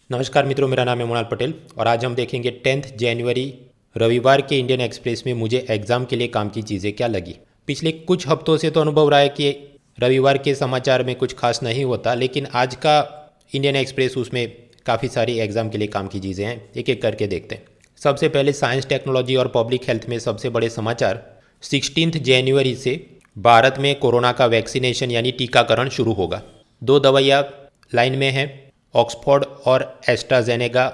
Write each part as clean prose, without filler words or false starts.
नमस्कार मित्रों, मेरा नाम है मोनाल पटेल और आज हम देखेंगे 10 जनवरी रविवार के इंडियन एक्सप्रेस में मुझे एग्ज़ाम के लिए काम की चीज़ें क्या लगी। पिछले कुछ हफ्तों से तो अनुभव रहा है कि रविवार के समाचार में कुछ खास नहीं होता, लेकिन आज का इंडियन एक्सप्रेस उसमें काफ़ी सारी एग्ज़ाम के लिए काम की चीज़ें हैं। एक एक करके देखते हैं। सबसे पहले साइंस, टेक्नोलॉजी और पब्लिक हेल्थ में सबसे बड़े समाचार। 16 जनवरी से भारत में कोरोना का वैक्सीनेशन यानी टीकाकरण शुरू होगा। 2 दवाइयाँ लाइन में हैं, ऑक्सफोर्ड और एस्ट्राजेनेका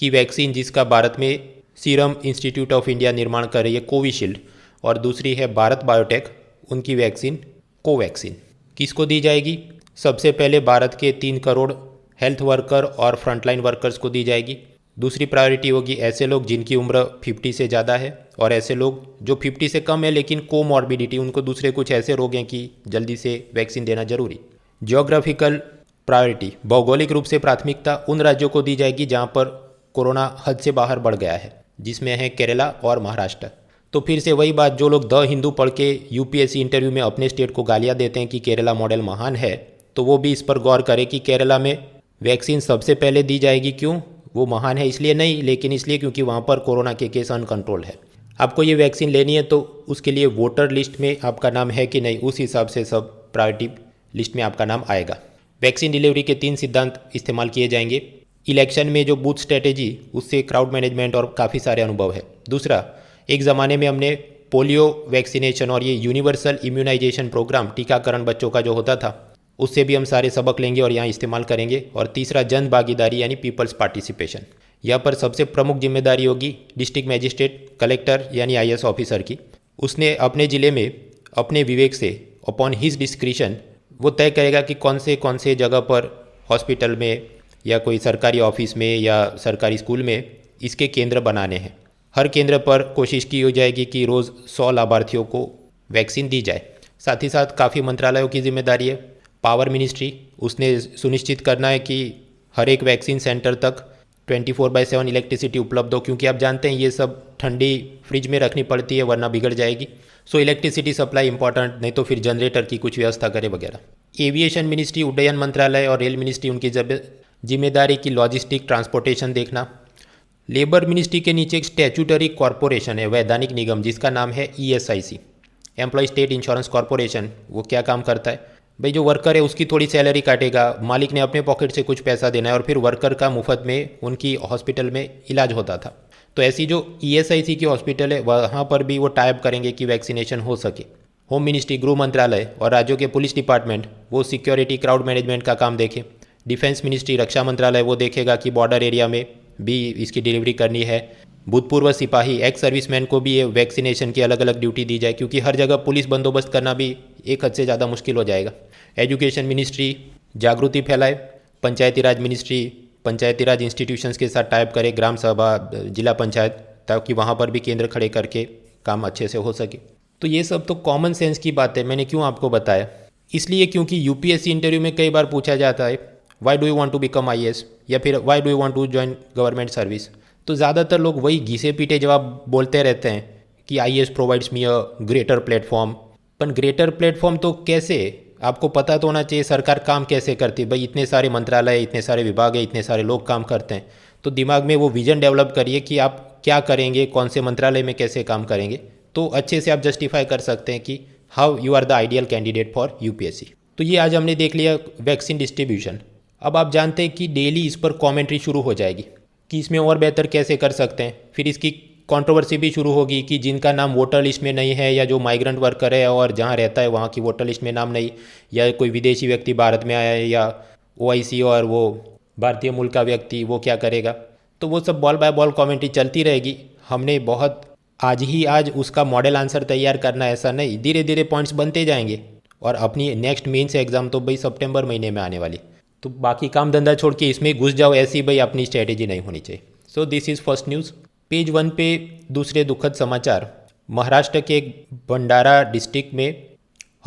की वैक्सीन, जिसका भारत में सीरम इंस्टीट्यूट ऑफ इंडिया निर्माण कर रही है, कोविशील्ड, और दूसरी है भारत बायोटेक, उनकी वैक्सीन कोवैक्सीन। किसको दी जाएगी? सबसे पहले भारत के 3 करोड़ हेल्थ वर्कर और फ्रंटलाइन वर्कर्स को दी जाएगी। दूसरी प्रायोरिटी होगी ऐसे लोग जिनकी उम्र 50 से ज़्यादा है और ऐसे लोग जो 50 से कम है लेकिन कोमॉर्बिडिटी, उनको दूसरे कुछ ऐसे रोग हैं कि जल्दी से वैक्सीन देना जरूरी। जियोग्राफिकल प्रायोरिटी, भौगोलिक रूप से प्राथमिकता उन राज्यों को दी जाएगी जहां पर कोरोना हद से बाहर बढ़ गया है, जिसमें है केरला और महाराष्ट्र। तो फिर से वही बात, जो लोग द हिंदू पढ़ के यूपीएससी इंटरव्यू में अपने स्टेट को गालियां देते हैं कि केरला मॉडल महान है, तो वो भी इस पर गौर करें कि केरला में वैक्सीन सबसे पहले दी जाएगी। क्यों? वो महान है इसलिए नहीं, लेकिन इसलिए क्योंकि वहाँ पर कोरोना के केस अनकंट्रोल है। आपको ये वैक्सीन लेनी है तो उसके लिए वोटर लिस्ट में आपका नाम है कि नहीं, उस हिसाब से सब प्रायोरिटी लिस्ट में आपका नाम आएगा। वैक्सीन डिलीवरी के 3 सिद्धांत इस्तेमाल किए जाएंगे। इलेक्शन में जो बूथ स्ट्रेटेजी, उससे क्राउड मैनेजमेंट और काफ़ी सारे अनुभव है। दूसरा, एक ज़माने में हमने पोलियो वैक्सीनेशन और ये यूनिवर्सल इम्यूनाइजेशन प्रोग्राम, टीकाकरण बच्चों का जो होता था, उससे भी हम सारे सबक लेंगे और यहाँ इस्तेमाल करेंगे। और तीसरा, जन भागीदारी यानी पीपल्स पार्टिसिपेशन। यहाँ पर सबसे प्रमुख जिम्मेदारी होगी डिस्ट्रिक्ट मजिस्ट्रेट, कलेक्टर यानी आईएएस ऑफिसर की। उसने अपने ज़िले में अपने विवेक से, अपॉन हिज डिस्क्रिशन, वो तय करेगा कि कौन से जगह पर हॉस्पिटल में या कोई सरकारी ऑफिस में या सरकारी स्कूल में इसके केंद्र बनाने हैं। हर केंद्र पर कोशिश की हो जाएगी कि रोज़ 100 लाभार्थियों को वैक्सीन दी जाए। साथ ही साथ काफ़ी मंत्रालयों की जिम्मेदारी है। पावर मिनिस्ट्री, उसने सुनिश्चित करना है कि हर एक वैक्सीन सेंटर तक 24/7 इलेक्ट्रिसिटी उपलब्ध हो, क्योंकि आप जानते हैं ये सब ठंडी फ्रिज में रखनी पड़ती है वरना बिगड़ जाएगी। सो इलेक्ट्रिसिटी सप्लाई इंपॉर्टेंट, नहीं तो फिर जनरेटर की कुछ व्यवस्था करे वगैरह। एविएशन मिनिस्ट्री, उड्डयन मंत्रालय और रेल मिनिस्ट्री, उनकी जिम्मेदारी की लॉजिस्टिक ट्रांसपोर्टेशन देखना। लेबर मिनिस्ट्री के नीचे एक स्टैट्यूटरी कॉरपोरेशन है, वैधानिक निगम, जिसका नाम है ESIC, employee state insurance corporation. वो क्या काम करता है भाई? जो वर्कर है उसकी थोड़ी सैलरी काटेगा, मालिक ने अपने पॉकेट से कुछ पैसा देना है और फिर वर्कर का मुफ्त में उनकी हॉस्पिटल में इलाज होता था। तो ऐसी जो ईएसआईसी की हॉस्पिटल है वहाँ पर भी वो टाइप करेंगे कि वैक्सीनेशन हो सके। होम मिनिस्ट्री, गृह मंत्रालय और राज्यों के पुलिस डिपार्टमेंट, वो सिक्योरिटी, क्राउड मैनेजमेंट का काम देखें। डिफेंस मिनिस्ट्री, रक्षा मंत्रालय, वो देखेगा कि बॉर्डर एरिया में भी इसकी डिलीवरी करनी है। भूतपूर्व सिपाही, एक्स सर्विसमैन को भी ये वैक्सीनेशन की अलग अलग ड्यूटी दी जाए, क्योंकि हर जगह पुलिस बंदोबस्त करना भी एक हद से ज़्यादा मुश्किल हो जाएगा। एजुकेशन मिनिस्ट्री जागृति फैलाए। पंचायती राज मिनिस्ट्री पंचायती राज इंस्टीट्यूशंस के साथ टाइप करे, ग्राम सभा, जिला पंचायत, ताकि वहाँ पर भी केंद्र खड़े करके काम अच्छे से हो सके। तो ये सब तो कॉमन सेंस की बात है। मैंने क्यों आपको बताया? इसलिए क्योंकि यूपीएससी इंटरव्यू में कई बार पूछा जाता है, why do you want to become IAS, या फिर why do you want to join government service. तो ज़्यादातर लोग वही घिसे पीटे जवाब बोलते रहते हैं कि IAS provides me a greater platform. पर ग्रेटर प्लेटफॉर्म तो कैसे? आपको पता तो होना चाहिए सरकार काम कैसे करती है भाई। इतने सारे मंत्रालय, इतने सारे विभाग है, इतने सारे लोग काम करते हैं। तो दिमाग में वो विजन डेवलप करिए कि आप क्या करेंगे, कौन से मंत्रालय में कैसे काम करेंगे, तो अच्छे से आप जस्टिफाई कर सकते हैं कि how you are the ideal candidate for UPSC. तो ये आज हमने देख लिया वैक्सीन डिस्ट्रीब्यूशन। अब आप जानते हैं कि डेली इस पर कॉमेंट्री शुरू हो जाएगी कि इसमें और बेहतर कैसे कर सकते हैं। फिर इसकी कंट्रोवर्सी भी शुरू होगी कि जिनका नाम वोटर लिस्ट में नहीं है, या जो माइग्रेंट वर्कर है और जहाँ रहता है वहाँ की वोटर लिस्ट में नाम नहीं, या कोई विदेशी व्यक्ति भारत में आया है, या ओआईसी और वो भारतीय मूल का व्यक्ति, वो क्या करेगा। तो वो सब बॉल बाय बॉल कमेंट्री चलती रहेगी। हमने बहुत आज उसका मॉडल आंसर तैयार करना, ऐसा नहीं, धीरे धीरे पॉइंट्स बनते जाएंगे। और अपनी नेक्स्ट मेंस एग्जाम तो भाई सितंबर महीने में आने वाली, तो बाकी काम धंधा छोड़ के इसमें घुस जाओ, ऐसी भाई अपनी स्ट्रैटेजी नहीं होनी चाहिए। So this is first news. Page 1 पे दूसरे दुखद समाचार। महाराष्ट्र के भंडारा डिस्ट्रिक्ट में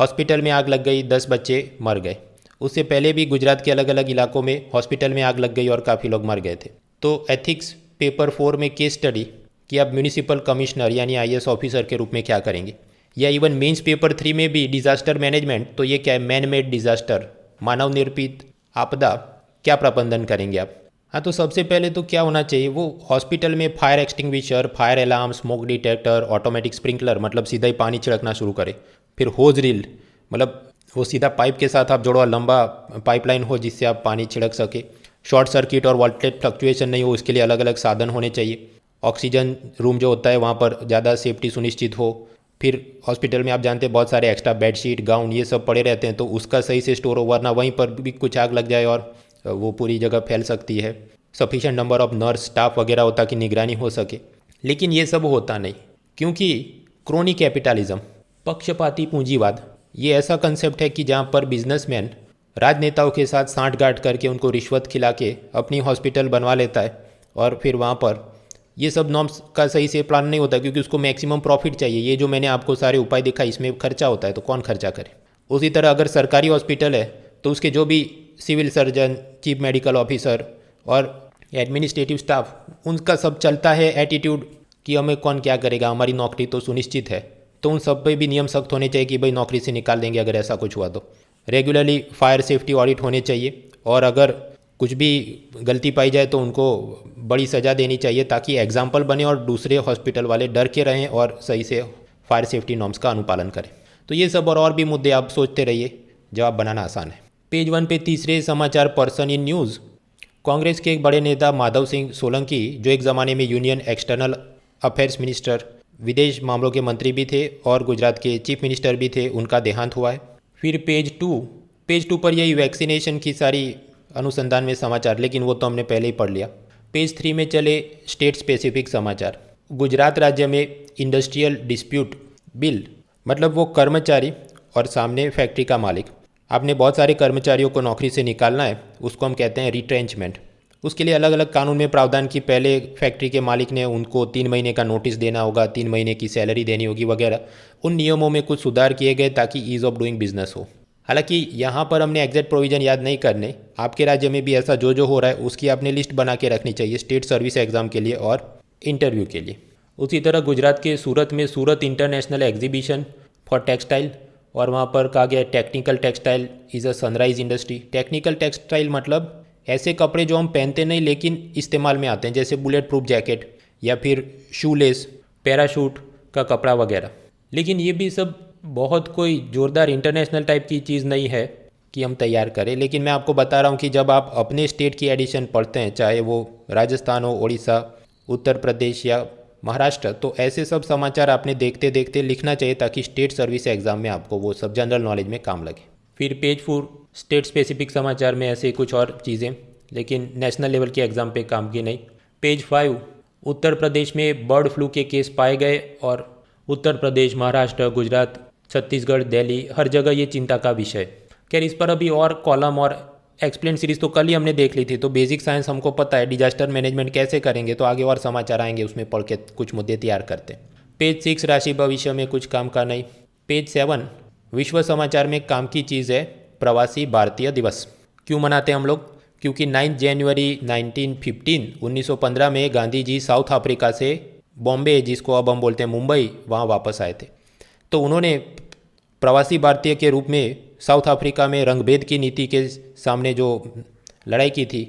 हॉस्पिटल में आग लग गई, 10 बच्चे मर गए। उससे पहले भी गुजरात के अलग अलग इलाकों में हॉस्पिटल में आग लग गई और काफ़ी लोग मर गए थे। तो एथिक्स पेपर 4 में केस स्टडी कि आप म्यूनिसिपल कमिश्नर यानी आईएएस ऑफिसर के रूप में क्या करेंगे। या इवन मेंस पेपर 3 में भी डिजास्टर मैनेजमेंट, तो ये क्या है, मैन मेड डिजास्टर, मानव निर्मित आपदा, क्या प्रबंधन करेंगे आप। हाँ, तो सबसे पहले तो क्या होना चाहिए, वो हॉस्पिटल में fire extinguisher, fire alarm, smoke detector, automatic sprinkler, मतलब सीधा ही पानी छिड़कना शुरू करे। फिर होज रील, मतलब वो सीधा पाइप के साथ आप जोड़ो, लंबा पाइपलाइन हो जिससे आप पानी छिड़क सके। शॉर्ट सर्किट और वोल्टेज फ्लक्चुएशन नहीं हो, उसके लिए अलग अलग साधन होने चाहिए। ऑक्सीजन रूम जो होता है वहाँ पर ज़्यादा सेफ्टी सुनिश्चित हो। फिर हॉस्पिटल में आप जानते हैं बहुत सारे एक्स्ट्रा बेडशीट, गाउन ये सब पड़े रहते हैं, तो उसका सही से स्टोर हो, वरना वहीं पर भी कुछ आग लग जाए और वो पूरी जगह फैल सकती है। Sufficient number of nurse staff वगैरह होता कि निगरानी हो सके, लेकिन ये सब होता नहीं, क्योंकि क्रोनी कैपिटलिज्म, पक्षपाती पूंजीवाद, ये ऐसा कंसेप्ट है कि जहाँ पर बिजनेसमैन राजनेताओं के साथ सांठगांठ करके उनको रिश्वत खिला के अपनी हॉस्पिटल बनवा लेता है, और फिर वहाँ पर ये सब नॉर्म्स का सही से प्लान नहीं होता, क्योंकि उसको मैक्सिमम प्रॉफिट चाहिए। ये जो मैंने आपको सारे उपाय दिखा, इसमें खर्चा होता है, तो कौन खर्चा करे। उसी तरह अगर सरकारी हॉस्पिटल है तो उसके जो भी civil surgeon, chief medical officer और एडमिनिस्ट्रेटिव स्टाफ, उनका सब चलता है एटीट्यूड कि हमें कौन क्या करेगा, हमारी नौकरी तो सुनिश्चित है। तो उन सब पे भी नियम सख्त होने चाहिए कि भाई नौकरी से निकाल देंगे अगर ऐसा कुछ हुआ तो। रेगुलरली फायर सेफ्टी ऑडिट होने चाहिए, और अगर कुछ भी गलती पाई जाए तो उनको बड़ी सज़ा देनी चाहिए, ताकि एग्जाम्पल बने और दूसरे हॉस्पिटल वाले डर के रहें और सही से फायर सेफ्टी नॉर्म्स का अनुपालन करें। तो ये सब और भी मुद्दे आप सोचते रहिए, जवाब बनाना आसान है। पेज 1 पे तीसरे समाचार, पर्सन इन न्यूज़। कांग्रेस के एक बड़े नेता माधव सिंह सोलंकी, जो एक ज़माने में यूनियन एक्सटर्नल अफेयर्स मिनिस्टर, विदेश मामलों के मंत्री भी थे और गुजरात के चीफ मिनिस्टर भी थे, उनका देहांत हुआ है। फिर पेज 2 पर यही वैक्सीनेशन की सारी अनुसंधान में समाचार, लेकिन वो तो हमने पहले ही पढ़ लिया। पेज 3 में चले स्टेट स्पेसिफिक समाचार। गुजरात राज्य में इंडस्ट्रियल डिस्प्यूट बिल, मतलब वो कर्मचारी और सामने फैक्ट्री का मालिक, आपने बहुत सारे कर्मचारियों को नौकरी से निकालना है, उसको हम कहते हैं रिट्रेंचमेंट। उसके लिए अलग अलग कानून में प्रावधान की, पहले फैक्ट्री के मालिक ने उनको 3 महीने का नोटिस देना होगा, 3 महीने की सैलरी देनी होगी वगैरह। उन नियमों में कुछ सुधार किए गए ताकि ईज़ ऑफ डूइंग बिजनेस हो। हालांकि यहाँ पर हमने एग्जैक्ट प्रोविज़न याद नहीं करने, आपके राज्य में भी ऐसा जो हो रहा है उसकी आपने लिस्ट बना के रखनी चाहिए स्टेट सर्विस एग्ज़ाम के लिए और इंटरव्यू के लिए। उसी तरह गुजरात के सूरत में सूरत इंटरनेशनल एग्जीबिशन फॉर टेक्सटाइल, और वहाँ पर कहा गया technical textile is a sunrise industry. Technical textile मतलब ऐसे कपड़े जो हम पहनते नहीं लेकिन इस्तेमाल में आते हैं, जैसे बुलेट प्रूफ जैकेट या फिर शूलेस, पैराशूट का कपड़ा वगैरह। लेकिन ये भी सब बहुत कोई ज़ोरदार इंटरनेशनल टाइप की चीज़ नहीं है कि हम तैयार करें। लेकिन मैं आपको बता रहा हूँ कि जब आप अपने स्टेट की एडिशन पढ़ते हैं, चाहे वो राजस्थान हो, उड़ीसा, उत्तर प्रदेश या महाराष्ट्र, तो ऐसे सब समाचार आपने देखते देखते लिखना चाहिए, ताकि स्टेट सर्विस एग्ज़ाम में आपको वो सब जनरल नॉलेज में काम लगे। फिर पेज 4 स्टेट स्पेसिफिक समाचार में ऐसे कुछ और चीज़ें, लेकिन नेशनल लेवल के एग्ज़ाम पे काम की नहीं। पेज 5 उत्तर प्रदेश में बर्ड फ्लू के केस पाए गए, और उत्तर प्रदेश, महाराष्ट्र, गुजरात, छत्तीसगढ़, दिल्ली, हर जगह ये चिंता का विषय। खैर इस पर अभी और कॉलम और एक्सप्लेन सीरीज तो कल ही हमने देख ली थी, तो बेसिक साइंस हमको पता है, डिजास्टर मैनेजमेंट कैसे करेंगे, तो आगे और समाचार आएंगे उसमें पढ़ के कुछ मुद्दे तैयार करते हैं। पेज 6 राशि भविष्य में कुछ काम का नहीं। पेज 7 विश्व समाचार में काम की चीज़ है प्रवासी भारतीय दिवस। क्यों मनाते हैं हम लोग? क्योंकि 9 जनवरी 1915 में गांधी जी साउथ अफ्रीका से बॉम्बे, जिसको अब हम बोलते हैं मुंबई, वहाँ वापस आए थे। तो उन्होंने प्रवासी भारतीय के रूप में साउथ अफ्रीका में रंगभेद की नीति के सामने जो लड़ाई की थी,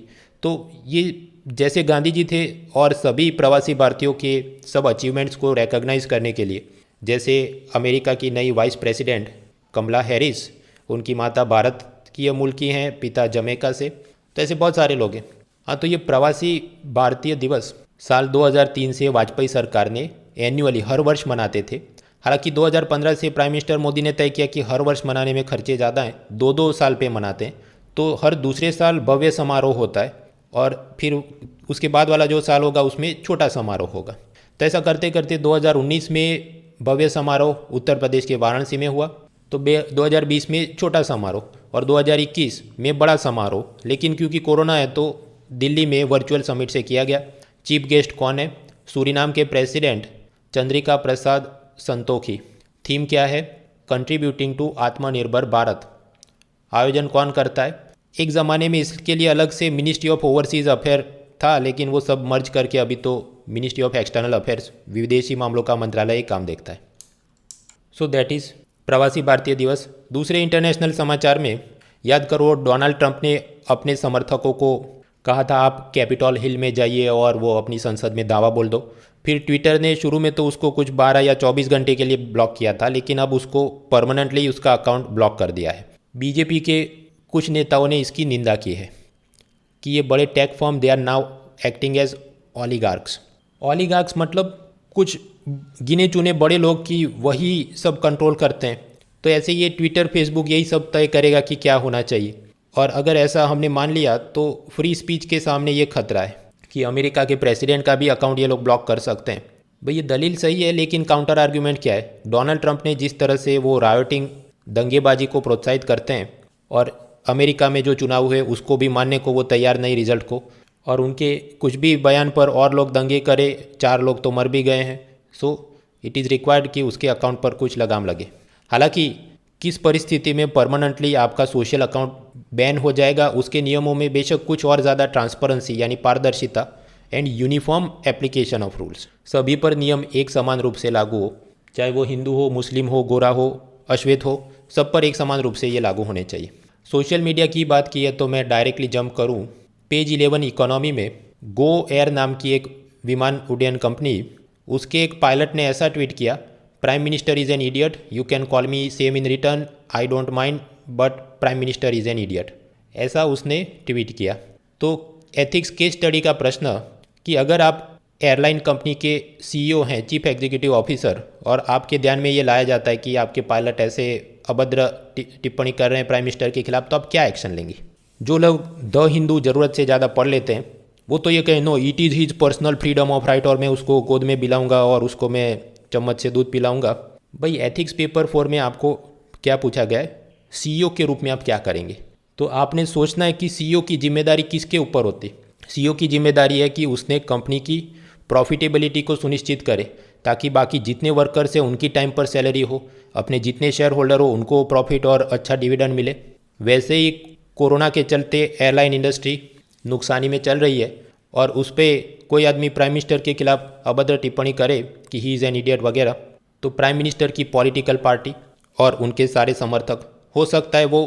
तो ये जैसे गांधी जी थे और सभी प्रवासी भारतीयों के सब अचीवमेंट्स को रिकॉग्नाइज करने के लिए, जैसे अमेरिका की नई वाइस प्रेसिडेंट कमला हैरिस, उनकी माता भारत की मूल की हैं, पिता जमैका से, तो ऐसे बहुत सारे लोग हैं। हाँ, तो ये प्रवासी भारतीय दिवस साल 2003 से वाजपेयी सरकार ने एन्युअली हर वर्ष मनाते थे। हालांकि 2015 से प्राइम मिनिस्टर मोदी ने तय किया कि हर वर्ष मनाने में खर्चे ज़्यादा हैं, 2-2 साल पे मनाते हैं, तो हर दूसरे साल भव्य समारोह होता है, और फिर उसके बाद वाला जो साल होगा उसमें छोटा समारोह होगा। तो ऐसा करते करते 2019 में भव्य समारोह उत्तर प्रदेश के वाराणसी में हुआ, तो 2020 में छोटा समारोह, और 2021 में बड़ा समारोह। लेकिन क्योंकि कोरोना है तो दिल्ली में वर्चुअल समिट से किया गया। चीफ गेस्ट कौन है? सूरीनाम के प्रेसिडेंट चंद्रिका प्रसाद संतोखी। थीम क्या है? कंट्रीब्यूटिंग टू आत्मनिर्भर भारत। आयोजन कौन करता है? एक ज़माने में इसके लिए अलग से मिनिस्ट्री ऑफ ओवरसीज़ अफेयर था, लेकिन वो सब मर्ज करके अभी तो मिनिस्ट्री ऑफ एक्सटर्नल अफेयर्स, विदेशी मामलों का मंत्रालय ही काम देखता है। सो दैट इज़ प्रवासी भारतीय दिवस। दूसरे इंटरनेशनल समाचार में याद करो, डोनाल्ड ट्रंप ने अपने समर्थकों को कहा था आप कैपिटल हिल में जाइए और वो अपनी संसद में दावा बोल दो। फिर ट्विटर ने शुरू में तो उसको कुछ 12 या 24 घंटे के लिए ब्लॉक किया था, लेकिन अब उसको परमानेंटली उसका अकाउंट ब्लॉक कर दिया है। बीजेपी के कुछ नेताओं ने इसकी निंदा की है कि ये बड़े tech firm they are now acting as oligarchs. Oligarchs मतलब कुछ गिने चुने बड़े लोग की वही सब कंट्रोल करते हैं। तो ऐसे ये ट्विटर फेसबुक यही सब तय करेगा कि क्या होना चाहिए। और अगर ऐसा हमने मान लिया तो फ्री स्पीच के सामने ये खतरा है कि अमेरिका के प्रेसिडेंट का भी अकाउंट ये लोग ब्लॉक कर सकते हैं। भाई ये दलील सही है, लेकिन काउंटर आर्ग्यूमेंट क्या है? डोनाल्ड ट्रंप ने जिस तरह से वो रायोटिंग दंगेबाजी को प्रोत्साहित करते हैं और अमेरिका में जो चुनाव हुए उसको भी मानने को वो तैयार नहीं रिजल्ट को, और उनके कुछ भी बयान पर और लोग दंगे करे, 4 लोग तो मर भी गए हैं। सो इट इज़ रिक्वायर्ड कि उसके अकाउंट पर कुछ लगाम लगे। हालांकि किस परिस्थिति में परमानेंटली आपका सोशल अकाउंट बैन हो जाएगा उसके नियमों में बेशक कुछ और ज़्यादा ट्रांसपेरेंसी यानी पारदर्शिता and uniform application of rules, सभी पर नियम एक समान रूप से लागू हो, चाहे वो हिंदू हो, मुस्लिम हो, गोरा हो, अश्वेत हो, सब पर एक समान रूप से ये लागू होने चाहिए। सोशल मीडिया की बात की है तो मैं डायरेक्टली जंप करूँ पेज 11 इकोनॉमी में। गो एयर नाम की एक विमान उड्डयन कंपनी, उसके एक पायलट ने ऐसा ट्वीट किया, prime minister is an idiot, you can call me same in return, I don't mind, but prime minister is an idiot. ऐसा उसने ट्वीट किया। तो एथिक्स केस स्टडी का प्रश्न कि अगर आप एयरलाइन कंपनी के सीईओ हैं, चीफ एग्जीक्यूटिव ऑफिसर, और आपके ध्यान में ये लाया जाता है कि आपके पायलट ऐसे अभद्र टिप्पणी कर रहे हैं प्राइम मिनिस्टर के खिलाफ, तो आप क्या एक्शन लेंगे? जो लोग द हिंदू ज़रूरत से ज़्यादा पढ़ लेते हैं वो तो ये कहें no it is his personal freedom of right, और मैं उसको गोद में बिलाऊंगा और उसको मैं चम्मच से दूध पिलाऊंगा। भाई एथिक्स पेपर 4 में आपको क्या पूछा गया है? सीईओ के रूप में आप क्या करेंगे? तो आपने सोचना है कि सीईओ की जिम्मेदारी किसके ऊपर होती है। सीईओ की जिम्मेदारी है कि उसने कंपनी की प्रॉफिटेबिलिटी को सुनिश्चित करे ताकि बाकी जितने वर्कर्स हैं उनकी टाइम पर सैलरी हो, अपने जितने शेयर होल्डर हो उनको प्रॉफिट और अच्छा डिविडेंड मिले। वैसे ही कोरोना के चलते एयरलाइन इंडस्ट्री नुकसानी में चल रही है और उस पर कोई आदमी प्राइम मिनिस्टर के खिलाफ अभद्र टिप्पणी करे कि ही इज़ एन इडियट वगैरह, तो प्राइम मिनिस्टर की पॉलिटिकल पार्टी और उनके सारे समर्थक हो सकता है वो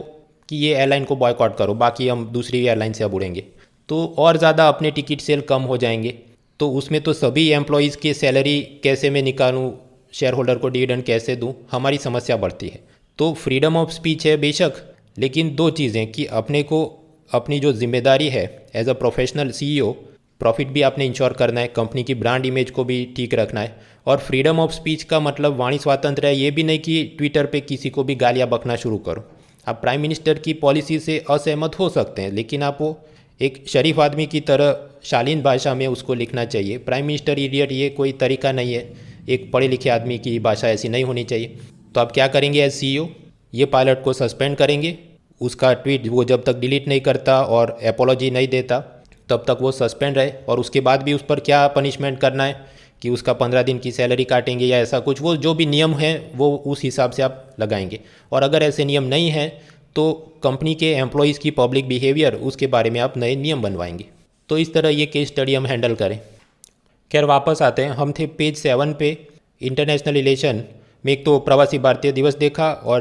कि ये एयरलाइन को बॉयकॉट करो, बाकी हम दूसरी एयरलाइन से अब उड़ेंगे, तो और ज़्यादा अपने टिकट सेल कम हो जाएंगे। तो उसमें तो सभी एम्प्लॉयज़ की सैलरी कैसे मैं निकालूँ, शेयर होल्डर को डिविडेंड कैसे दूँ, हमारी समस्या बढ़ती है। तो फ्रीडम ऑफ स्पीच है बेशक, लेकिन दो चीज़ें कि अपने को अपनी जो जिम्मेदारी है as a professional CEO, profit भी आपने इंश्योर करना है, कंपनी की ब्रांड इमेज को भी ठीक रखना है। और फ्रीडम ऑफ स्पीच का मतलब वाणी स्वातंत्र्य है, ये भी नहीं कि ट्विटर पे किसी को भी गालियाँ बकना शुरू करो। आप प्राइम मिनिस्टर की पॉलिसी से असहमत हो सकते हैं, लेकिन आप वो एक शरीफ आदमी की तरह शालीन भाषा में उसको लिखना चाहिए। प्राइम मिनिस्टर इडियट ये कोई तरीका नहीं है, एक पढ़े लिखे आदमी की भाषा ऐसी नहीं होनी चाहिए। तो आप क्या करेंगे एज सीईओ? ये पायलट को सस्पेंड करेंगे, उसका ट्वीट वो जब तक डिलीट नहीं करता और एपोलॉजी नहीं देता तब तक वो सस्पेंड रहे, और उसके बाद भी उस पर क्या पनिशमेंट करना है कि उसका 15 दिन की सैलरी काटेंगे या ऐसा कुछ, वो जो भी नियम है वो उस हिसाब से आप लगाएंगे। और अगर ऐसे नियम नहीं हैं तो कंपनी के एम्प्लॉयज़ की पब्लिक बिहेवियर उसके बारे में आप नए नियम बनवाएंगे। तो इस तरह ये केस स्टडी हम हैंडल करें। खैर वापस आते हैं, हम थे पेज 7 पे। इंटरनेशनल रिलेशन में एक तो प्रवासी भारतीय दिवस देखा और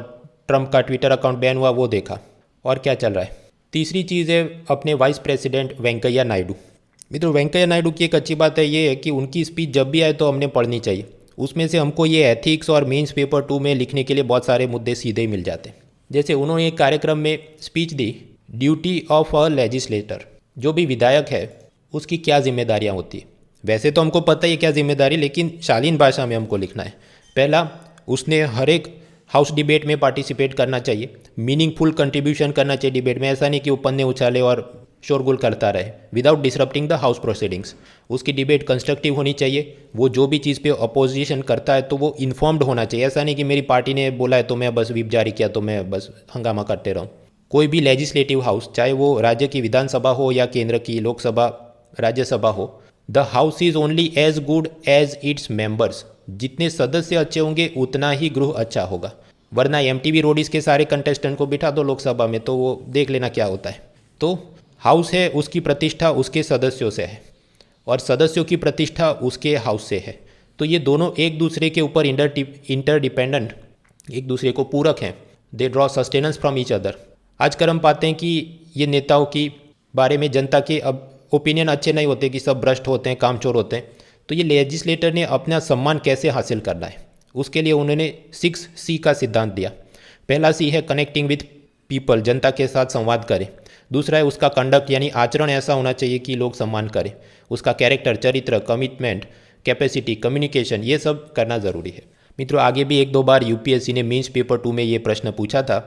ट्रंप का ट्विटर अकाउंट बैन हुआ वो देखा, और क्या चल रहा है। तीसरी चीज़ है अपने वाइस प्रेसिडेंट वेंकैया नायडू। मित्रों वेंकैया नायडू की एक अच्छी बात है ये है कि उनकी स्पीच जब भी आए तो हमने पढ़नी चाहिए। उसमें से हमको ये एथिक्स और मेंस पेपर 2 में लिखने के लिए बहुत सारे मुद्दे सीधे ही मिल जाते हैं। जैसे उन्होंने एक कार्यक्रम में speech the, duty of a legislator, जो भी विधायक है उसकी क्या जिम्मेदारियाँ होती है। वैसे तो हमको पता ही है क्या जिम्मेदारी, लेकिन शालीन भाषा में हमको लिखना है। पहला, उसने हर एक हाउस डिबेट में पार्टिसिपेट करना चाहिए, मीनिंगफुल कंट्रीब्यूशन करना चाहिए डिबेट में, ऐसा नहीं कि वो पन्ने उछाले और शोरगुल करता रहे without disrupting the house proceedings. उसकी डिबेट कंस्ट्रक्टिव होनी चाहिए, वो जो भी चीज़ पे अपोजिशन करता है तो वो इन्फॉर्म्ड होना चाहिए, ऐसा नहीं कि मेरी पार्टी ने बोला है तो मैं बस व्हिप जारी किया तो मैं बस हंगामा करते रहूँ। कोई भी लेजिस्लेटिव हाउस, चाहे वो राज्य की विधानसभा हो या केंद्र की लोकसभा राज्यसभा हो, the house is only as good as its members. जितने सदस्य अच्छे होंगे उतना ही गृह अच्छा होगा, वरना एमटीवी रोडीज के सारे कंटेस्टेंट को बिठा दो लोकसभा में तो वो देख लेना क्या होता है। तो हाउस है उसकी प्रतिष्ठा उसके सदस्यों से है और सदस्यों की प्रतिष्ठा उसके हाउस से है। तो ये दोनों एक दूसरे के ऊपर इंटरडिपेंडेंट, एक दूसरे को पूरक हैं। They draw sustenance from each other. आजकल हम पाते हैं कि ये नेताओं की बारे में जनता के अब ओपिनियन अच्छे नहीं होते कि सब भ्रष्ट होते हैं, कामचोर होते हैं। तो ये लेजिस्लेटर ने अपना सम्मान कैसे हासिल करना है, उसके लिए उन्होंने 6C का सिद्धांत दिया। पहला C है कनेक्टिंग विथ पीपल, जनता के साथ संवाद करें। दूसरा है उसका कंडक्ट यानी आचरण ऐसा होना चाहिए कि लोग सम्मान करें। उसका कैरेक्टर, चरित्र, कमिटमेंट, कैपेसिटी, कम्युनिकेशन, ये सब करना ज़रूरी है। मित्रों, आगे भी एक दो बार यूपीएससी ने मेंस पेपर 2 में ये प्रश्न पूछा था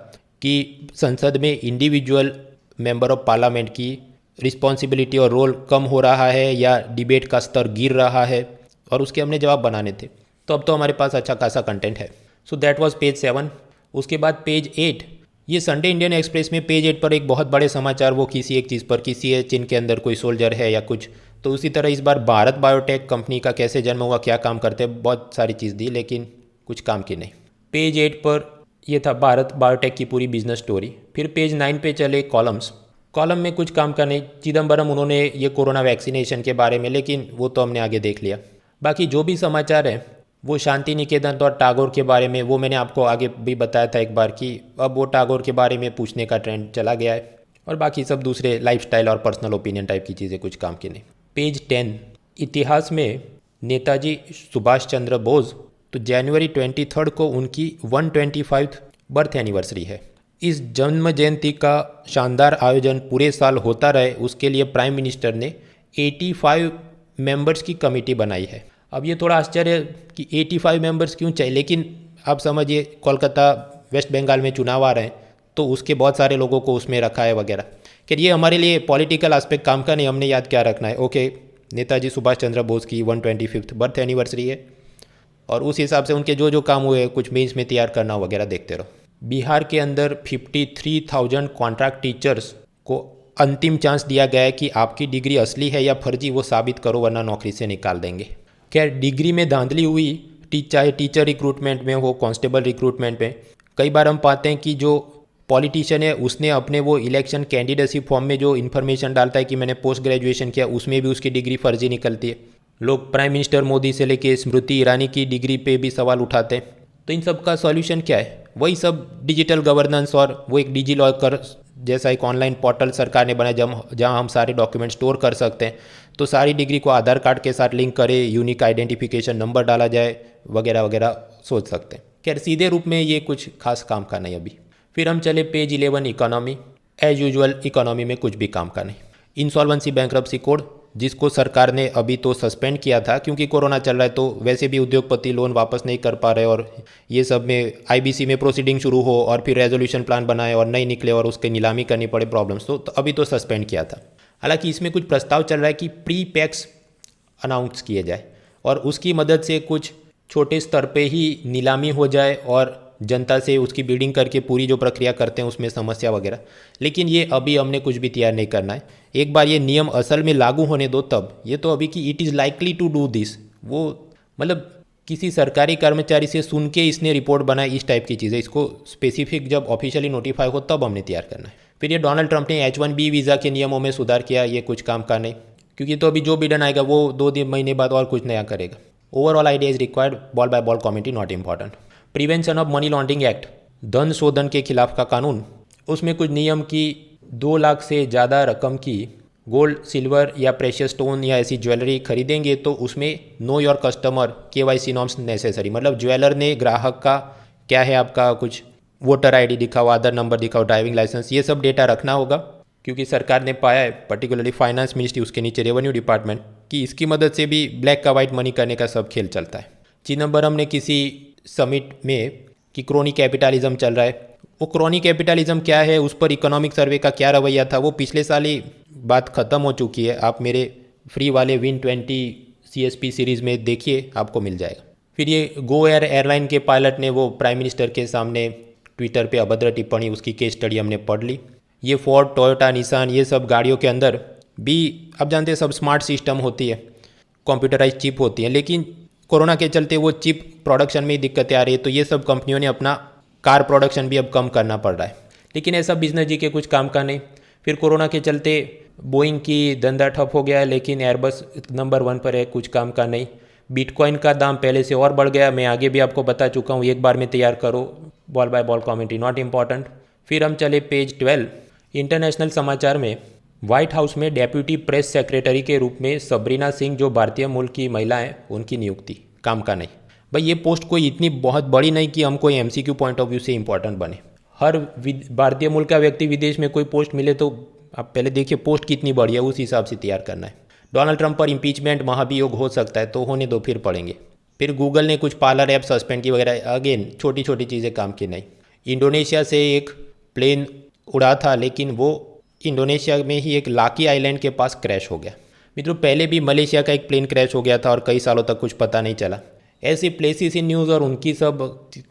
कि संसद में इंडिविजुअल मेंबर ऑफ पार्लियामेंट की रिस्पॉन्सिबिलिटी और रोल कम हो रहा है या डिबेट का स्तर गिर रहा है, और उसके हमने जवाब बनाने थे। तो अब तो हमारे पास अच्छा खासा कंटेंट है। So that was page 7। उसके बाद पेज 8, ये संडे इंडियन एक्सप्रेस में पेज 8 पर एक बहुत बड़े समाचार, वो किसी एक चीज़ पर, किसी है चीन के अंदर कोई सोल्जर है या कुछ। तो उसी तरह इस बार भारत बायोटेक कंपनी का कैसे जन्म हुआ, क्या काम करते हैं, बहुत सारी चीज़ दी लेकिन कुछ काम की नहीं। पेज 8 पर ये था भारत बायोटेक की पूरी बिजनेस स्टोरी। फिर पेज 9 पे चले कॉलम्स। कॉलम में कुछ काम का नहीं, चिदम्बरम उन्होंने ये कोरोना वैक्सीनेशन के बारे में, लेकिन वो तो हमने आगे देख लिया। बाकी जो भी समाचार है वो शांति निकेतन और टागोर के बारे में, वो मैंने आपको आगे भी बताया था एक बार कि अब वो टागोर के बारे में पूछने का ट्रेंड चला गया है। और बाकी सब दूसरे लाइफस्टाइल और पर्सनल ओपिनियन टाइप की चीज़ें कुछ काम की नहीं। पेज 10, इतिहास में नेताजी सुभाष चंद्र बोस, तो जनवरी 23 को उनकी 125th बर्थ एनिवर्सरी है। इस जन्म जयंती का शानदार आयोजन पूरे साल होता रहे, उसके लिए प्राइम मिनिस्टर ने 85 मेंबर्स की कमेटी बनाई है। अब ये थोड़ा आश्चर्य कि 85 मेंबर्स क्यों चाहिए, लेकिन आप समझिए कोलकाता वेस्ट बंगाल में चुनाव आ रहे हैं तो उसके बहुत सारे लोगों को उसमें रखा है वगैरह। कि ये हमारे लिए पॉलिटिकल एस्पेक्ट काम का नहीं, हमने याद क्या रखना है। ओके, नेताजी सुभाष चंद्र बोस की 125th बर्थ एनिवर्सरी है और उस हिसाब से उनके जो जो काम हुए कुछ मेंस में तैयार करना वगैरह देखते रहो। बिहार के अंदर 53,000 कॉन्ट्रैक्ट टीचर्स को अंतिम चांस दिया गया है कि आपकी डिग्री असली है या फर्जी, वो साबित करो वरना नौकरी से निकाल देंगे। खैर, डिग्री में धांधली हुई, चाहे टीचर रिक्रूटमेंट में हो, कांस्टेबल रिक्रूटमेंट में। कई बार हम पाते हैं कि जो पॉलिटिशियन है उसने अपने वो इलेक्शन कैंडिडेसी फॉर्म में जो इन्फॉर्मेशन डालता है कि मैंने पोस्ट ग्रेजुएशन किया, उसमें भी उसकी डिग्री फर्जी निकलती है। लोग प्राइम मिनिस्टर मोदी से लेके स्मृति ईरानी की डिग्री पे भी सवाल उठाते हैं। तो इन सब का सॉल्यूशन क्या है? वही सब डिजिटल गवर्नेंस और वो एक डिजी लॉकर जैसा एक ऑनलाइन पोर्टल सरकार ने बनाया जहाँ हम सारे डॉक्यूमेंट स्टोर कर सकते हैं। तो सारी डिग्री को आधार कार्ड के साथ लिंक करें, यूनिक आइडेंटिफिकेशन नंबर डाला जाए वगैरह वगैरह सोच सकते हैं। खैर, सीधे रूप में ये कुछ खास काम का नहीं अभी। फिर हम चले page 11, economy. As usual economy में कुछ भी काम का नहीं। इंसॉल्वेंसी बैंक्रप्सी कोड, जिसको सरकार ने अभी तो सस्पेंड किया था क्योंकि कोरोना चल रहा है, तो वैसे भी उद्योगपति लोन वापस नहीं कर पा रहे और ये सब में आईबीसी में प्रोसीडिंग शुरू हो और फिर रेजोल्यूशन प्लान बनाए और नहीं निकले और उसकी नीलामी करनी पड़े प्रॉब्लम्स, तो अभी तो सस्पेंड किया था। हालांकि इसमें कुछ प्रस्ताव चल रहा है कि प्री पैक्स अनाउंस किए जाए और उसकी मदद से कुछ छोटे स्तर पे ही नीलामी हो जाए और जनता से उसकी बिडिंग करके पूरी जो प्रक्रिया करते हैं उसमें समस्या वगैरह। लेकिन ये अभी हमने कुछ भी तैयार नहीं करना है। एक बार ये नियम असल में लागू होने दो तब। ये तो अभी कि it is likely to do this, वो मतलब किसी सरकारी कर्मचारी से सुन के इसने रिपोर्ट बनाई, इस टाइप की चीज़ें। इसको स्पेसिफिक जब ऑफिशियली नोटिफाई हो तब हमने तैयार करना है। फिर ये डोनाल्ड ट्रंप ने H1B वीज़ा के नियमों में सुधार किया, ये कुछ काम का नहीं क्योंकि तो अभी जो बिडन आएगा वो 2 महीने बाद और कुछ नया करेगा। Overall idea is required, ball by ball committee not important. Prevention of money laundering act, धन शोधन के खिलाफ का कानून, उसमें कुछ नियम की 2 लाख से ज़्यादा रकम की गोल्ड, सिल्वर या प्रेशियस स्टोन या ऐसी ज्वेलरी खरीदेंगे तो उसमें know your customer KYC norms necessary. मतलब ज्वेलर ने ग्राहक का क्या है, आपका कुछ वोटर ID दिखाओ, आधार नंबर दिखाओ, ड्राइविंग लाइसेंस, ये सब डेटा रखना होगा क्योंकि सरकार ने पाया है, पर्टिकुलरली फाइनेंस मिनिस्ट्री, उसके नीचे रेवेन्यू डिपार्टमेंट, कि इसकी मदद से भी ब्लैक का वाइट मनी करने का सब खेल चलता है। चिदम्बरम ने किसी समिट में कि क्रोनी कैपिटलिज्म चल रहा है, वो क्रोनी कैपिटलिज्म क्या है, उस पर इकोनॉमिक सर्वे का क्या रवैया था, वो पिछले साल ही बात ख़त्म हो चुकी है। आप मेरे फ्री वाले Win20 CSP सीरीज़ में देखिए, आपको मिल जाएगा। फिर ये गो एयर एयरलाइन के पायलट ने वो प्राइम मिनिस्टर के सामने ट्विटर पे अभद्र टिप्पणी, उसकी केस स्टडी हमने पढ़ ली। ये फोर्ड, टोयोटा, निसान, ये सब गाड़ियों के अंदर भी आप जानते हैं सब स्मार्ट सिस्टम होती है, कंप्यूटराइज चिप होती है, लेकिन कोरोना के चलते वो चिप प्रोडक्शन में ही दिक्कतें आ रही है। तो ये सब कंपनियों ने अपना कार प्रोडक्शन भी अब कम करना पड़ रहा है, लेकिन ऐसा बिजनेस जी के कुछ काम का नहीं। फिर कोरोना के चलते बोइंग की धंधा ठप हो गया है, लेकिन एयरबस नंबर 1 पर है, कुछ काम का नहीं। बिटकॉइन का दाम पहले से और बढ़ गया, मैं आगे भी आपको बता चुका हूँ, एक बार में तैयार करो, ball by ball commentary not important. फिर हम चले पेज 12, इंटरनेशनल समाचार में व्हाइट हाउस में डेप्यूटी प्रेस सेक्रेटरी के रूप में सबरीना सिंह जो भारतीय मूल की महिला हैं उनकी नियुक्ति, काम का नहीं। भाई ये पोस्ट कोई इतनी बहुत बड़ी नहीं कि हम कोई एमसीक्यू पॉइंट ऑफ व्यू से इंपॉर्टेंट बने। हर भारतीय मूल का व्यक्ति विदेश में कोई पोस्ट मिले तो आप पहले देखिए पोस्ट कितनी बड़ी है, उस हिसाब से तैयार करना है। डोनाल्ड ट्रंप पर इम्पीचमेंट महाभियोग हो सकता है तो होने दो, फिर पढ़ेंगे। फिर गूगल ने कुछ पार्लर ऐप सस्पेंड की वगैरह, अगेन छोटी छोटी चीज़ें काम की नहीं। इंडोनेशिया से एक प्लेन उड़ा था लेकिन वो इंडोनेशिया में ही एक लाकी आइलैंड के पास क्रैश हो गया। मित्रों पहले भी मलेशिया का एक प्लेन क्रैश हो गया था और कई सालों तक कुछ पता नहीं चला। ऐसे प्लेसेस इन न्यूज़ और उनकी सब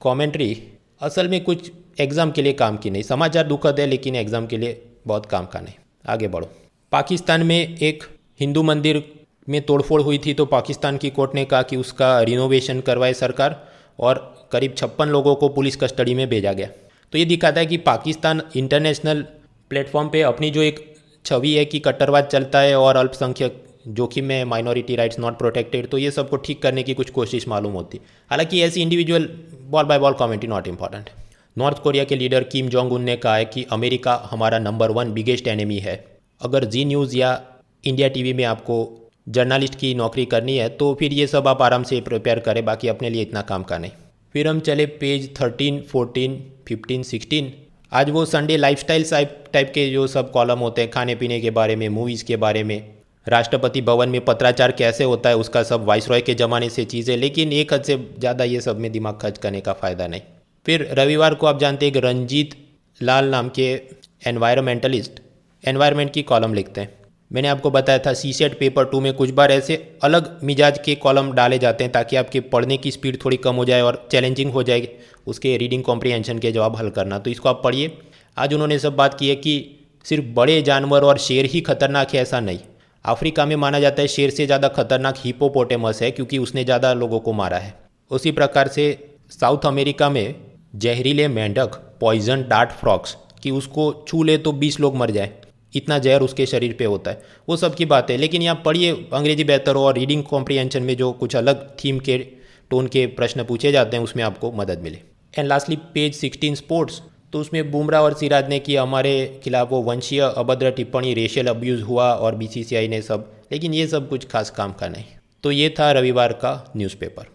कमेंट्री असल में कुछ एग्ज़ाम के लिए काम की नहीं। समाचार दुखद है लेकिन एग्ज़ाम के लिए बहुत काम का नहीं। आगे बढ़ो। पाकिस्तान में एक हिंदू मंदिर में तोड़फोड़ हुई थी तो पाकिस्तान की कोर्ट ने कहा कि उसका रिनोवेशन करवाए सरकार और करीब 56 लोगों को पुलिस कस्टडी में भेजा गया। तो ये दिखाता है कि पाकिस्तान इंटरनेशनल प्लेटफॉर्म पे अपनी जो एक छवि है कि कट्टरवाद चलता है और अल्पसंख्यक जोखिम में, माइनॉरिटी राइट्स नॉट प्रोटेक्टेड, तो ये सबको ठीक करने की कुछ कोशिश मालूम होती। हालांकि ऐसी individual ball by ball commentary not important. North Korea के लीडर किम जोंग उन ने कहा है कि अमेरिका हमारा नंबर 1 बिगेस्ट एनिमी है। अगर जी न्यूज़ या इंडिया टीवी में आपको जर्नलिस्ट की नौकरी करनी है तो फिर ये सब आप आराम से प्रिपेयर करें, बाकी अपने लिए इतना काम का नहीं। फिर हम चले पेज 13, 14, 15, 16। आज वो संडे लाइफस्टाइल टाइप के जो सब कॉलम होते हैं, खाने पीने के बारे में, मूवीज़ के बारे में, राष्ट्रपति भवन में पत्राचार कैसे होता है उसका सब वाइसरॉय के ज़माने से चीज़ें, लेकिन एक हद से ज़्यादा ये सब में दिमाग खर्च करने का फ़ायदा नहीं। फिर रविवार को आप जानते हैं कि रंजीत लाल नाम के एनवायरमेंटलिस्ट एनवायरमेंट की कॉलम लिखते हैं। मैंने आपको बताया था सीसेट पेपर 2 में कुछ बार ऐसे अलग मिजाज के कॉलम डाले जाते हैं ताकि आपके पढ़ने की स्पीड थोड़ी कम हो जाए और चैलेंजिंग हो जाए उसके रीडिंग कॉम्प्रिहेंशन के जवाब हल करना। तो इसको आप पढ़िए। आज उन्होंने सब बात की है कि सिर्फ बड़े जानवर और शेर ही खतरनाक है, ऐसा नहीं। अफ्रीका में माना जाता है शेर से ज़्यादा खतरनाक हिपोपोटेमस है क्योंकि उसने ज़्यादा लोगों को मारा है। उसी प्रकार से साउथ अमेरिका में जहरीले मेंढक, पॉइजन डार्ट फ्रॉक्स, कि उसको छू ले तो 20 लोग मर जाए, इतना जहर उसके शरीर पे होता है। वो सब की बात है, लेकिन यहाँ पढ़िए अंग्रेजी बेहतर हो और रीडिंग कॉम्प्रिहेंशन में जो कुछ अलग थीम के टोन के प्रश्न पूछे जाते हैं उसमें आपको मदद मिले। And lastly page 16 sports. तो उसमें बुमराह और सिराज ने कि हमारे खिलाफ वो वंशीय अभद्र टिप्पणी, रेशियल अब्यूज़ हुआ और बीसीसीआई ने सब, लेकिन ये सब कुछ खास काम का नहीं। तो ये था रविवार का न्यूज़पेपर।